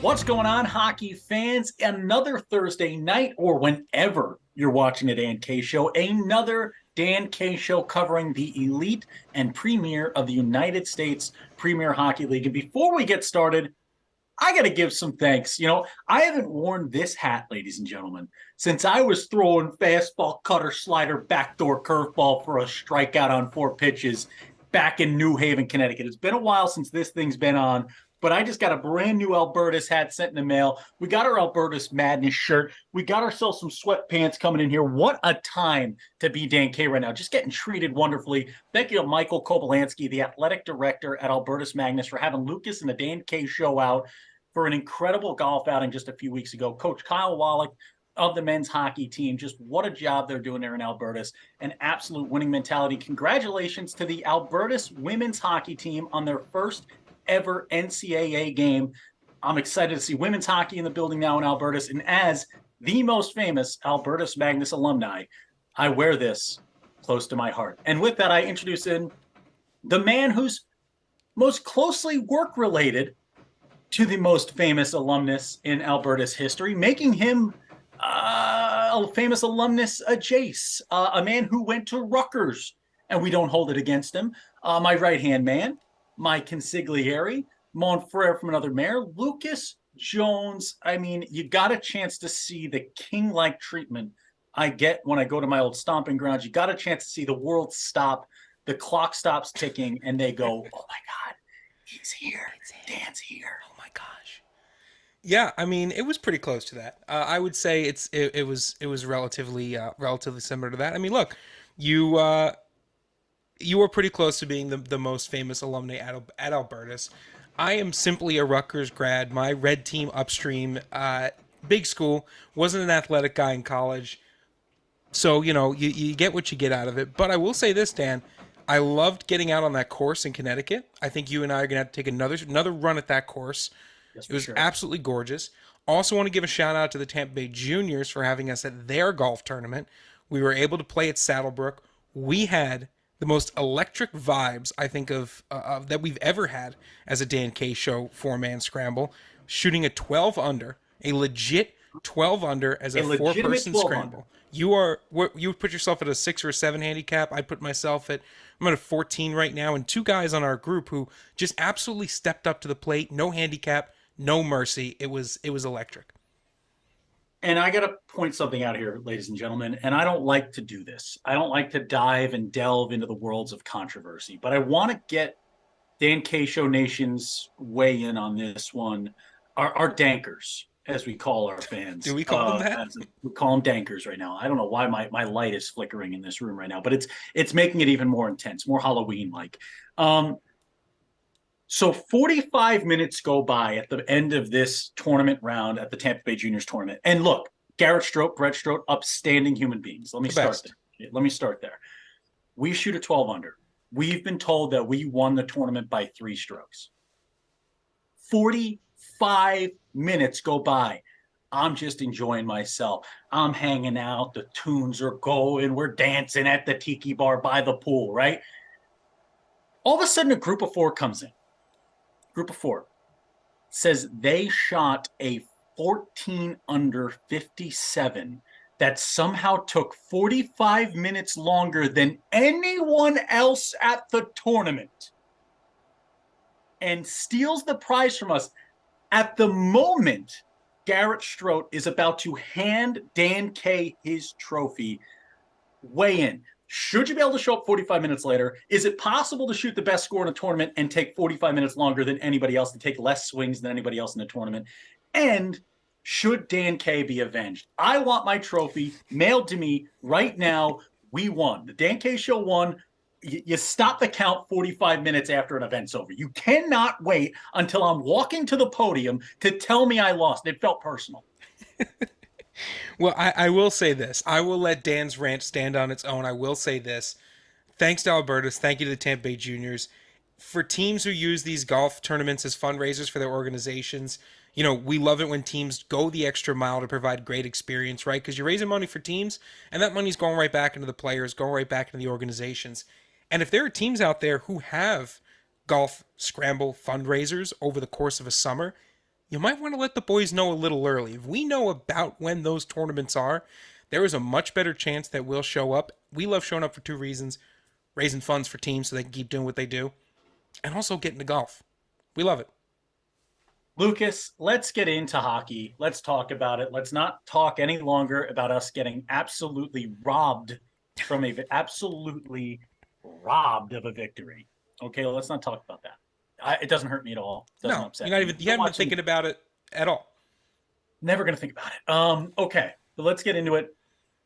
What's going on, hockey fans? Another Thursday night, or whenever you're watching the Dan K Show, another Dan K Show covering the elite and premier of the United States Premier Hockey League. And before we get started, I got to give some thanks. I haven't worn this hat, ladies and gentlemen, since I was throwing fastball, cutter, slider, backdoor curveball for a strikeout on 4 pitches back in New Haven, Connecticut. It's been a while since this thing's been on, but I just got a brand new Albertus hat sent in the mail. We got our Albertus Madness shirt. We got ourselves some sweatpants coming in here. What a time to be Dan K right now. Just getting treated wonderfully. Thank you to Michael Kobolansky, the athletic director at Albertus Magnus, for having Lucas and the Dan K Show out for an incredible golf outing just a few weeks ago. Coach Kyle Wallach of the men's hockey team, just what a job they're doing there in Albertus. An absolute winning mentality. Congratulations to the Albertus women's hockey team on their first ever NCAA game. I'm excited to see women's hockey in the building now in Albertus. And as the most famous Albertus Magnus alumni, I wear this close to my heart. And with that, I introduce in the man who's most closely work-related to the most famous alumnus in Albertus history, making him a famous alumnus, Jace, a man who went to Rutgers, and we don't hold it against him. My right-hand man, my consigliere, mon frere from another mare, Lucas Jones. I mean, you got a chance to see the king-like treatment I get when I go to my old stomping grounds. You got a chance to see the world stop, the clock stops ticking, and they go, oh my God, he's here. Dan's here. Oh my gosh. Yeah, I mean, it was pretty close to that. I would say it was relatively similar to that. I mean, look, you you were pretty close to being the most famous alumni at Albertus. I am simply a Rutgers grad. My red team upstream, big school, wasn't an athletic guy in college. So, you get what you get out of it. But I will say this, Dan. I loved getting out on that course in Connecticut. I think you and I are going to have to take another run at that course. Yes, It for was sure. absolutely gorgeous. Also want to give a shout out to the Tampa Bay Juniors for having us at their golf tournament. We were able to play at Saddlebrook. We had the most electric vibes I think of that we've ever had as a Dan K Show 4-man scramble, shooting a 12 under, a legit 12 under as A a legitimate 4-person 12 under. scramble. You put yourself at a 6 or a 7 handicap. I put myself at I'm at a 14 right now, and two guys on our group who just absolutely stepped up to the plate. No handicap, no mercy. It was electric. And I got to point something out here, ladies and gentlemen, and I don't like to do this. I don't like to dive and delve into the worlds of controversy, but I want to get Dan K Show Nation's weigh in on this one. Our dankers, as we call our fans. Do we call them that? We call them dankers right now. I don't know why my light is flickering in this room right now, but it's making it even more intense, more Halloween-like. So 45 minutes go by at the end of this tournament round at the Tampa Bay Juniors tournament. And look, Garrett Strope, Brett Strope, upstanding human beings. Let me The start best. there. Let me start there. We shoot a 12 under. We've been told that we won the tournament by 3 strokes. 45 minutes go by. I'm just enjoying myself. I'm hanging out. The tunes are going. We're dancing at the tiki bar by the pool, right? All of a sudden, a group of 4 comes in. Group of 4 says they shot a 14 under 57 that somehow took 45 minutes longer than anyone else at the tournament and steals the prize from us. At the moment, Garrett Strote is about to hand Dan K his trophy. Weigh in. Should you be able to show up 45 minutes later? Is it possible to shoot the best score in a tournament and take 45 minutes longer than anybody else, to take less swings than anybody else in the tournament? And should Dan K be avenged? I want my trophy mailed to me right now. We won. The Dan K Show won. You stop the count 45 minutes after an event's over. You cannot wait until I'm walking to the podium to tell me I lost. It felt personal. Well, I will say this. I will let Dan's rant stand on its own. I will say this. Thanks to Albertus. Thank you to the Tampa Bay Juniors. For teams who use these golf tournaments as fundraisers for their organizations, we love it when teams go the extra mile to provide great experience, right? Because you're raising money for teams, and that money's going right back into the players, going right back into the organizations. And if there are teams out there who have golf scramble fundraisers over the course of a summer, you might want to let the boys know a little early. If we know about when those tournaments are, there is a much better chance that we'll show up. We love showing up for two reasons: raising funds for teams so they can keep doing what they do, and also getting to golf. We love it. Lucas, let's get into hockey. Let's talk about it. Let's not talk any longer about us getting absolutely robbed of a victory. Okay, let's not talk about that. It doesn't hurt me at all. It doesn't No, upset me. you haven't been thinking about it at all. Never going to think about it. Okay, but let's get into it.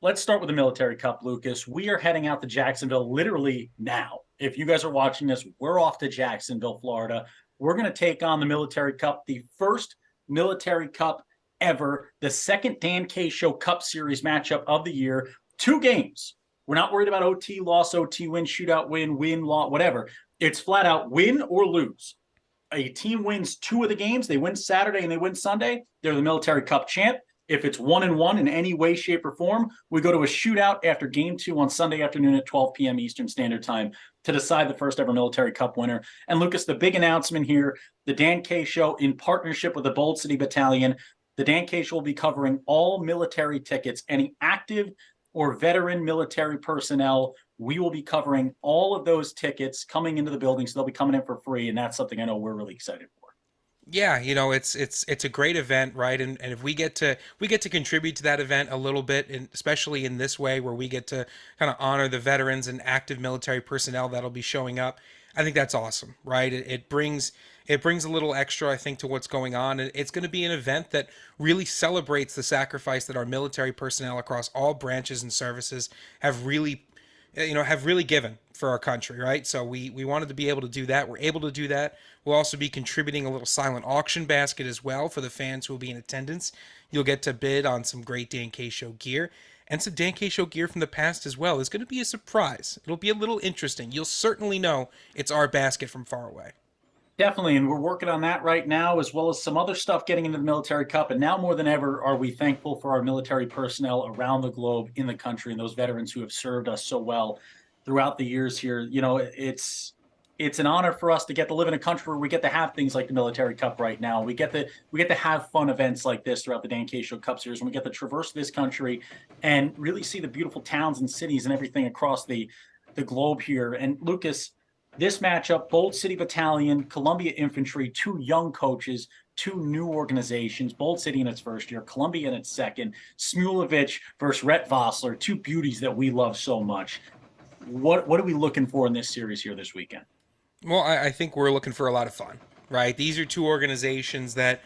Let's start with the Military Cup, Lucas. We are heading out to Jacksonville literally now. If you guys are watching this, we're off to Jacksonville, Florida. We're going to take on the Military Cup, the first Military Cup ever, the second Dan K Show Cup Series matchup of the year. 2 games. We're not worried about OT, loss, OT, win, shootout, win, loss, whatever. It's flat out win or lose. A team wins 2 of the games, they win Saturday and they win Sunday, they're the Military Cup champ. If it's 1-1 in any way, shape, or form, we go to a shootout after game 2 on Sunday afternoon at 12 p.m. Eastern Standard Time to decide the first ever Military Cup winner. And Lucas, the big announcement here, the Dan K Show in partnership with the Bold City Battalion, the Dan K Show will be covering all military tickets, any active or veteran military personnel. We will be covering all of those tickets coming into the building, so they'll be coming in for free, and that's something I know we're really excited for. Yeah, it's a great event, right? And if we get to contribute to that event a little bit, and especially in this way where we get to kind of honor the veterans and active military personnel that'll be showing up, I think that's awesome, right? It brings a little extra, I think, to what's going on. And it's going to be an event that really celebrates the sacrifice that our military personnel across all branches and services have really given for our country, right? So we wanted to be able to do that. We're able to do that. We'll also be contributing a little silent auction basket as well for the fans who will be in attendance. You'll get to bid on some great Dan K Show gear and some Dan K Show gear from the past as well. It's going to be a surprise. It'll be a little interesting. You'll certainly know it's our basket from far away. Definitely, and we're working on that right now, as well as some other stuff getting into the Military Cup. And now more than ever, are we thankful for our military personnel around the globe in the country and those veterans who have served us so well throughout the years here. It's an honor for us to get to live in a country where we get to have things like the Military Cup right now. We get to have fun events like this throughout the Dan K Show Cup Series, and we get to traverse this country and really see the beautiful towns and cities and everything across the globe here. And Lucas, this matchup, Bold City Battalion, Columbia Infantry, 2 young coaches, 2 new organizations, Bold City in its first year, Columbia in its second, Smulovich versus Rhett Vossler, 2 beauties that we love so much. What are we looking for in this series here this weekend? Well, I think we're looking for a lot of fun, right? These are 2 organizations that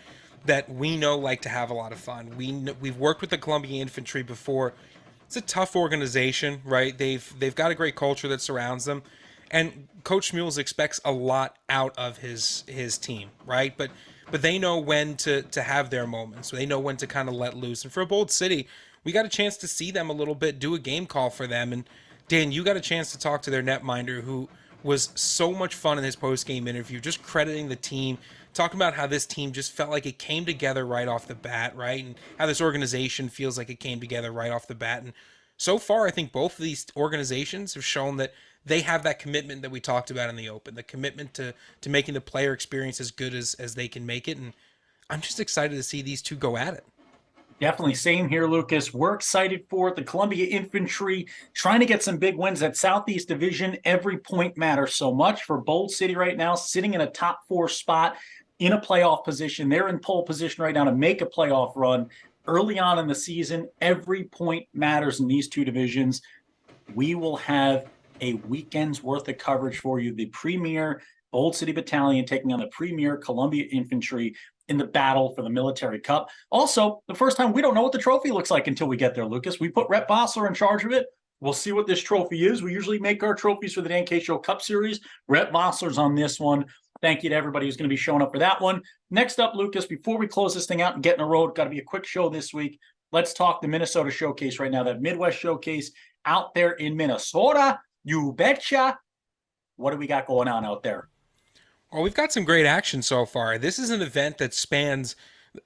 we know like to have a lot of fun. We've worked with the Columbia Infantry before. It's a tough organization, right? They've got a great culture that surrounds them, and Coach Mules expects a lot out of his team, right? But they know when to have their moments. They know when to kind of let loose. And for a Bold City, we got a chance to see them a little bit, do a game call for them. And Dan, you got a chance to talk to their netminder, who was so much fun in his post-game interview, just crediting the team, talking about how this team just felt like it came together right off the bat, right? And how this organization feels like it came together right off the bat. And so far, I think both of these organizations have shown that they have that commitment that we talked about in the open, the commitment to making the player experience as good as they can make it. And I'm just excited to see these 2 go at it. Definitely. Same here, Lucas. We're excited for it. The Columbia Infantry trying to get some big wins at Southeast Division. Every point matters so much for Bold City right now, sitting in a top 4 spot in a playoff position. They're in pole position right now to make a playoff run early on in the season. Every point matters in these 2 divisions. We will have a weekend's worth of coverage for you. The premier Bold City Battalion taking on the premier Columbia Infantry in the battle for the Military Cup. Also, the first time we don't know what the trophy looks like until we get there, Lucas. We put Rhett Vossler in charge of it. We'll see what this trophy is. We usually make our trophies for the Dan K Show Cup Series. Rhett Vossler's on this one. Thank you to everybody who's going to be showing up for that one. Next up, Lucas, before we close this thing out and get in a road, got to be a quick show this week. Let's talk the Minnesota Showcase right now, that Midwest Showcase out there in Minnesota. You betcha. What do we got going on out there? Well, we've got some great action so far. This is an event that spans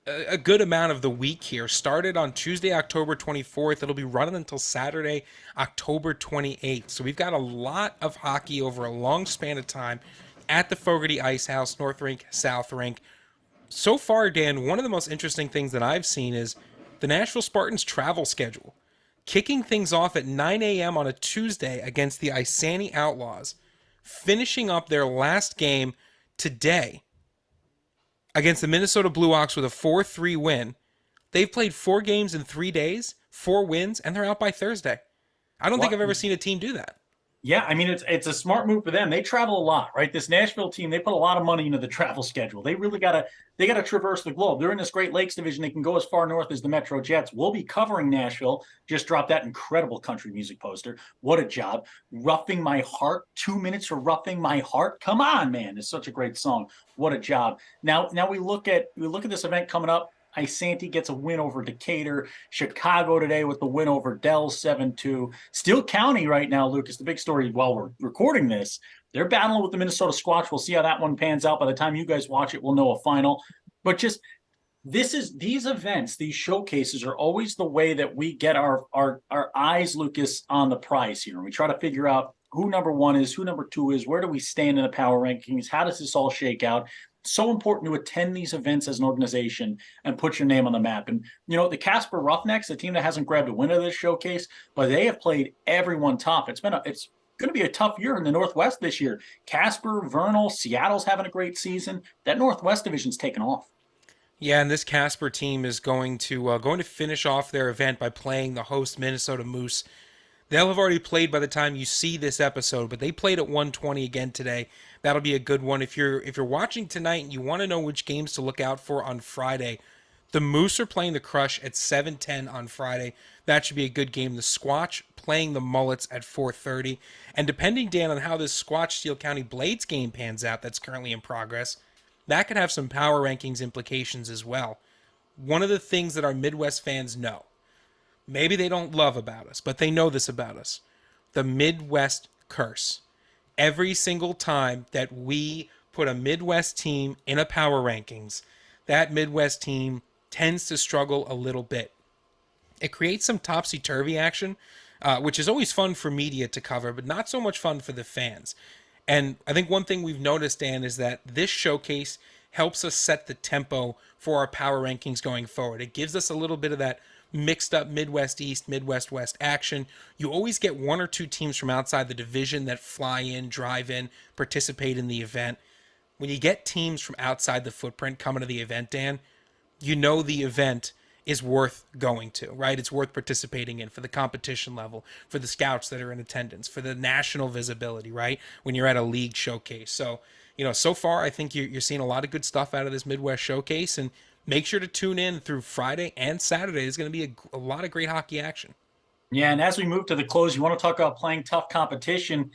a good amount of the week here. Started on Tuesday, October 24th. It'll be running until Saturday, October 28th. So we've got a lot of hockey over a long span of time at the Fogarty Ice House, North Rink, South Rink. So far, Dan, one of the most interesting things that I've seen is the Nashville Spartans travel schedule. Kicking things off at 9 a.m. on a Tuesday against the Isani Outlaws, finishing up their last game today against the Minnesota Blue Ox with a 4-3 win. They've played 4 games in 3 days, 4 wins, and they're out by Thursday. I don't think What? I've ever seen a team do that. Yeah, I mean it's a smart move for them. They travel a lot, right? This Nashville team, they put a lot of money into the travel schedule. They gotta traverse the globe. They're in this Great Lakes division. They can go as far north as the Metro Jets. We'll be covering Nashville. Just dropped that incredible country music poster. What a job. Roughing My Heart. 2 minutes for Roughing My Heart. Come on, man. It's such a great song. What a job. Now we look at this event coming up. Isanti gets a win over Decatur. Chicago today with the win over Dell 7-2. Steele County right now, Lucas, the big story while we're recording this, they're battling with the Minnesota Squatch. We'll see how that one pans out. By the time you guys watch it, we'll know a final. But just these events, these showcases are always the way that we get our eyes, Lucas, on the prize here. And we try to figure out who number one is, who number two is, where do we stand in the power rankings, how does this all shake out? So important to attend these events as an organization and put your name on the map. And the Casper Roughnecks, the team that hasn't grabbed a win of this showcase, but they have played everyone tough. It's going to be a tough year in the Northwest this year. Casper, Vernal, Seattle's having a great season. That Northwest division's taken off. Yeah, and this Casper team is going to finish off their event by playing the host Minnesota Moose. They'll have already played by the time you see this episode, but they played at 120 again today. That'll be a good one. If you're watching tonight and you want to know which games to look out for on Friday, the Moose are playing the Crush at 7:10 on Friday. That should be a good game. The Squatch playing the Mullets at 4:30. And depending, Dan, on how this Squatch Steele County Blades game pans out that's currently in progress, that could have some power rankings implications as well. One of the things that our Midwest fans know, maybe they don't love about us, but they know this about us. The Midwest curse. Every single time that we put a Midwest team in a power rankings, that Midwest team tends to struggle a little bit. It creates some topsy-turvy action, which is always fun for media to cover, but not so much fun for the fans. And I think one thing we've noticed, Dan, is that this showcase helps us set the tempo for our power rankings going forward. It gives us a little bit of that mixed up Midwest East, Midwest West action. You always get one or two teams from outside the division that fly in, drive in, participate in the event. When you get teams from outside the footprint coming to the event, Dan, you know the event is worth going to, right? It's worth participating in for the competition level, for the scouts that are in attendance, for the national visibility, right? When you're at a league showcase. So, so far, I think you're seeing a lot of good stuff out of this Midwest showcase, and make sure to tune in through Friday and Saturday. There's going to be a lot of great hockey action. Yeah, and as we move to the close, you want to talk about playing tough competition.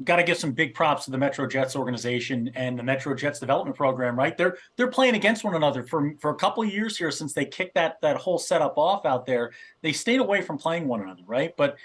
Got to give some big props to the Metro Jets organization and the Metro Jets development program, right? They're playing against one another for a couple of years here since they kicked that whole setup off out there. They stayed away from playing one another, right? But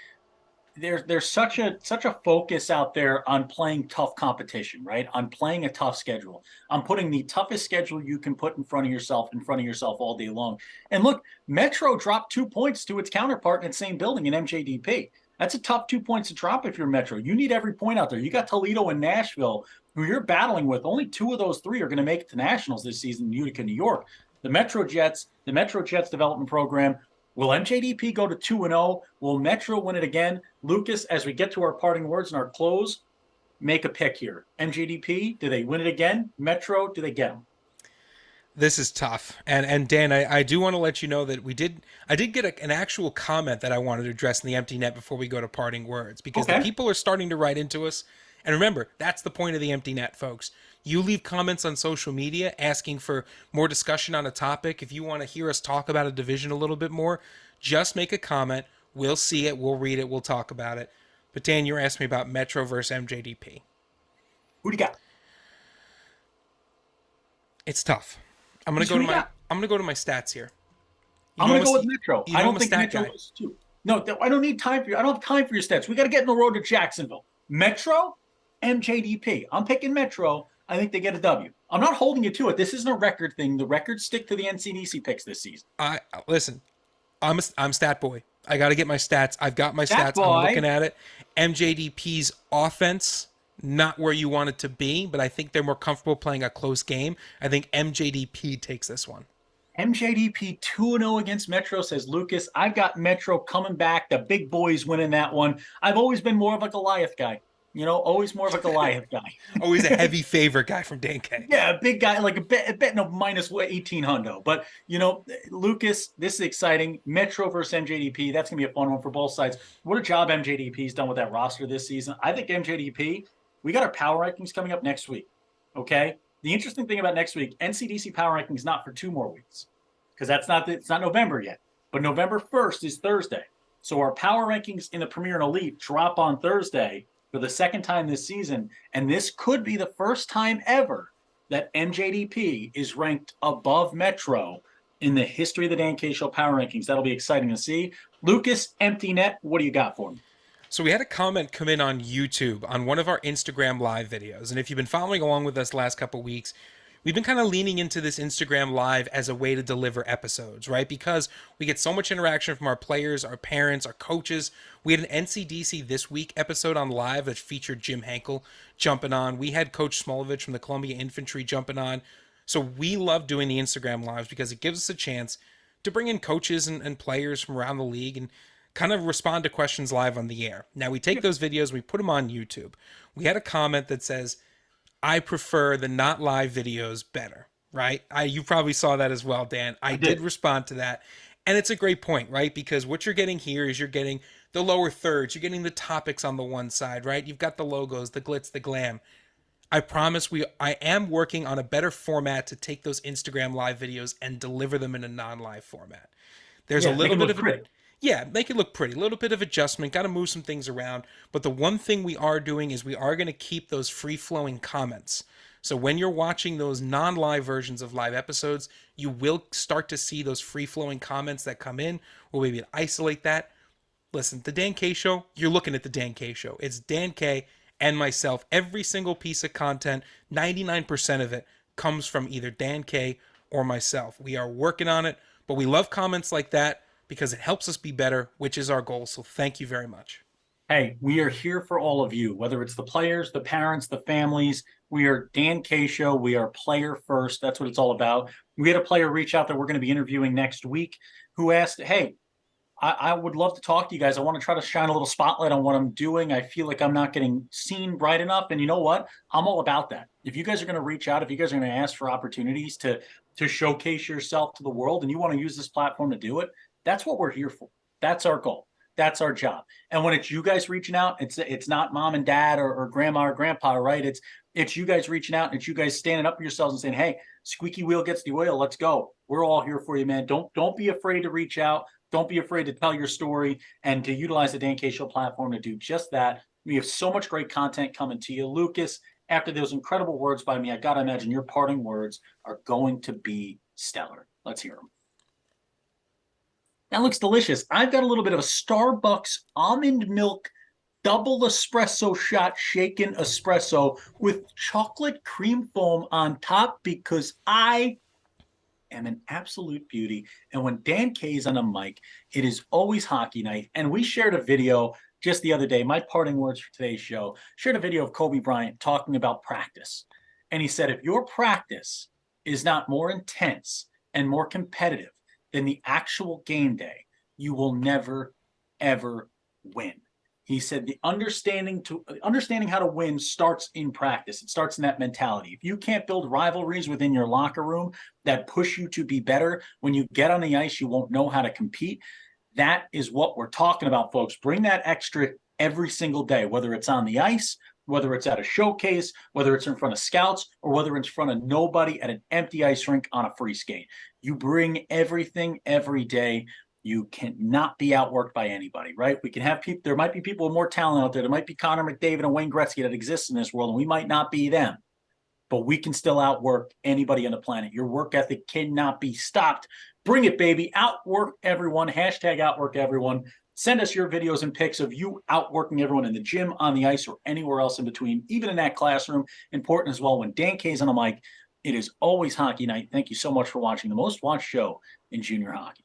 there's such a focus out there on playing tough competition, right? On playing a tough schedule, on putting the toughest schedule you can put in front of yourself all day long. And look, Metro dropped 2 points to its counterpart in the same building in MJDP. That's a tough 2 points to drop if you're Metro. You need every point out there. You got Toledo and Nashville, who you're battling with. Only two of those three are going to make it to nationals this season in Utica, New York. The Metro Jets development program. Will MJDP go to 2-0? Will Metro win it again? Lucas, as we get to our parting words and our close, make a pick here. MJDP, do they win it again? Metro, do they get them? This is tough. And Dan, I do want to let you know that I did get an actual comment that I wanted to address in the empty net before we go to parting words, because the people are starting to write into us. And remember, that's the point of the empty net, folks. You leave comments on social media asking for more discussion on a topic. If you want to hear us talk about a division a little bit more, just make a comment. We'll see it. We'll read it. We'll talk about it. But Dan, you're asking me about Metro versus MJDP. Who do you got? It's tough. I'm gonna go to my stats here. I'm gonna go with Metro. I don't think Metro is too. No, I don't need time for you. I don't have time for your stats. We got to get in the road to Jacksonville. Metro, MJDP. I'm picking Metro. I think they get a W. I'm not holding you to it. This isn't a record thing. The records stick to the NCDC picks this season. Listen. I'm stat boy. I got to get my stats. I've got my stats. I'm looking at it. MJDP's offense not where you want it to be, but I think they're more comfortable playing a close game. I think MJDP takes this one. MJDP 2-0 against Metro, says Lucas. I've got Metro coming back. The big boys winning that one. I've always been more of a Goliath guy. Always more of a Goliath Always a guy. heavy favorite guy from Dan K. Yeah, a big guy, like a bet no minus 18 hundo. But Lucas, this is exciting. Metro versus MJDP. That's gonna be a fun one for both sides. What a job MJDP's done with that roster this season. I think MJDP. We got our power rankings coming up next week. Okay. The interesting thing about next week, NCDC power rankings not for 2 more weeks because it's not November yet. But November 1st is Thursday. So our power rankings in the Premier and Elite drop on Thursday for the second time this season. And this could be the first time ever that MJDP is ranked above Metro in the history of the Dan K Show power rankings. That'll be exciting to see. Lucas, empty net, what do you got for me? So we had a comment come in on YouTube on one of our Instagram live videos. And if you've been following along with us the last couple of weeks, we've been kind of leaning into this Instagram live as a way to deliver episodes, right? Because we get so much interaction from our players, our parents, our coaches. We had an NCDC This Week episode on live that featured Jim Hankel jumping on. We had Coach Smolovich from the Columbia Infantry jumping on. So we love doing the Instagram lives because it gives us a chance to bring in coaches and players from around the league and kind of respond to questions live on the air. Now we take those videos, we put them on YouTube. We had a comment that says, I prefer the not live videos better, right? You probably saw that as well, Dan. I did respond to that. And it's a great point, right? Because what you're getting here is you're getting the lower thirds, you're getting the topics on the one side, right? You've got the logos, the glitz, the glam. I promise I am working on a better format to take those Instagram live videos and deliver them in a non-live format. There's a little bit of pretty. Yeah, make it look pretty. A little bit of adjustment, got to move some things around. But the one thing we are doing is we are going to keep those free-flowing comments. So when you're watching those non-live versions of live episodes, you will start to see those free-flowing comments that come in. We'll maybe isolate that. Listen, the Dan K Show, you're looking at the Dan K Show. It's Dan K and myself. Every single piece of content, 99% of it, comes from either Dan K or myself. We are working on it, but we love comments like that because it helps us be better, which is our goal. So thank you very much. Hey, we are here for all of you, whether it's the players, the parents, the families. We are Dan K Show. We are player first. That's what it's all about. We had a player reach out that we're going to be interviewing next week who asked, hey, I would love to talk to you guys. I want to try to shine a little spotlight on what I'm doing. I feel like I'm not getting seen bright enough. And you know what? I'm all about that. If you guys are going to reach out, if you guys are going to ask for opportunities to showcase yourself to the world and you want to use this platform to do it, that's what we're here for. That's our goal. That's our job. And when it's you guys reaching out, it's not mom and dad or grandma or grandpa, right? It's you guys reaching out and it's you guys standing up for yourselves and saying, hey, squeaky wheel gets the oil. Let's go. We're all here for you, man. Don't be afraid to reach out. Don't be afraid to tell your story and to utilize the Dan K Show platform to do just that. We have so much great content coming to you. Lucas, after those incredible words by me, I got to imagine your parting words are going to be stellar. Let's hear them. That looks delicious. I've got a little bit of a Starbucks almond milk double espresso shot shaken espresso with chocolate cream foam on top because I am an absolute beauty. And when Dan K is on a mic, it is always hockey night. And we shared a video just the other day, my parting words for today's show, shared a video of Kobe Bryant talking about practice. And he said, if your practice is not more intense and more competitive than the actual game day, you will never, ever win. He said the understanding how to win starts in practice. It starts in that mentality. If you can't build rivalries within your locker room that push you to be better, when you get on the ice, you won't know how to compete. That is what we're talking about, folks. Bring that extra every single day, whether it's on the ice, whether it's at a showcase, whether it's in front of scouts, or whether it's in front of nobody at an empty ice rink on a free skate. You bring everything every day. You cannot be outworked by anybody, right? We can have people, there might be people with more talent out there. There might be Connor McDavid and Wayne Gretzky that exist in this world, and we might not be them, but we can still outwork anybody on the planet. Your work ethic cannot be stopped. Bring it, baby. Outwork everyone. Hashtag outwork everyone. Send us your videos and pics of you outworking everyone in the gym, on the ice, or anywhere else in between, even in that classroom. Important as well. When Dan K's on the mic, it is always hockey night. Thank you so much for watching the most watched show in junior hockey.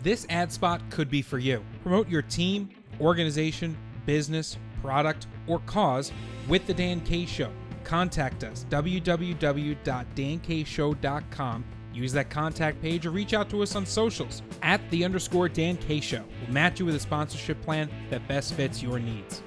This ad spot could be for you. Promote your team, organization, business, product, or cause with The Dan K Show. Contact us, www.dankshow.com. Use that contact page or reach out to us on socials @_Dan K Show. We'll match you with a sponsorship plan that best fits your needs.